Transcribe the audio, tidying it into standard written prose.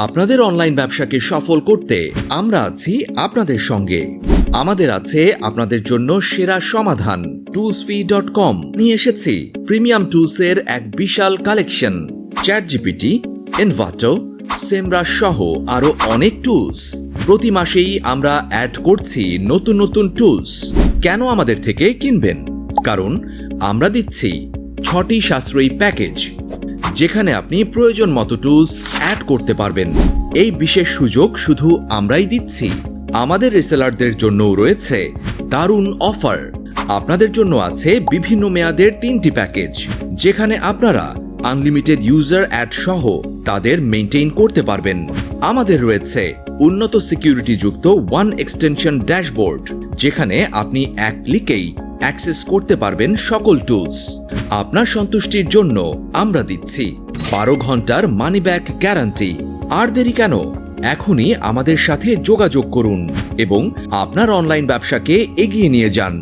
আপনাদের অনলাইন ব্যবসাকে সফল করতে আমরা আছি আপনাদের সঙ্গে। আমাদের আছে আপনাদের জন্য সেরা সমাধান। toolsfee.com নিয়ে এসেছি প্রিমিয়াম টুলসের এক বিশাল কালেকশন। চ্যাটজিপিটি, এনভাটো, সেমরাশ সহ আরো অনেক টুলস। প্রতি মাসেই আমরা অ্যাড করছি নতুন নতুন টুলস। কেন আমাদের থেকে কিনবেন? কারণ আমরা দিচ্ছি 6টি সাশ্রয়ী প্যাকেজ, যেখানে আপনি প্রয়োজন মতো টুলস অ্যাড করতে পারবেন। এই বিশেষ সুযোগ শুধু আমরাই দিচ্ছি। আমাদের রিসেলারদের জন্যও রয়েছে দারুণ অফার। আপনাদের জন্য আছে বিভিন্ন মেয়াদের 3টি প্যাকেজ, যেখানে আপনারা আনলিমিটেড ইউজার অ্যাড সহ তাদের মেইনটেইন করতে পারবেন। আমাদের রয়েছে উন্নত সিকিউরিটি যুক্ত ওয়ান এক্সটেনশন ড্যাশবোর্ড, যেখানে আপনি এক ক্লিকেই অ্যাক্সেস করতে পারবেন সকল টুলস। আপনার সন্তুষ্টির জন্য আমরা দিচ্ছি 12 ঘন্টার মানি ব্যাক গ্যারান্টি। আর দেরি কেন? এখনই আমাদের সাথে যোগাযোগ করুন এবং আপনার অনলাইন ব্যবসাকে এগিয়ে নিয়ে যান।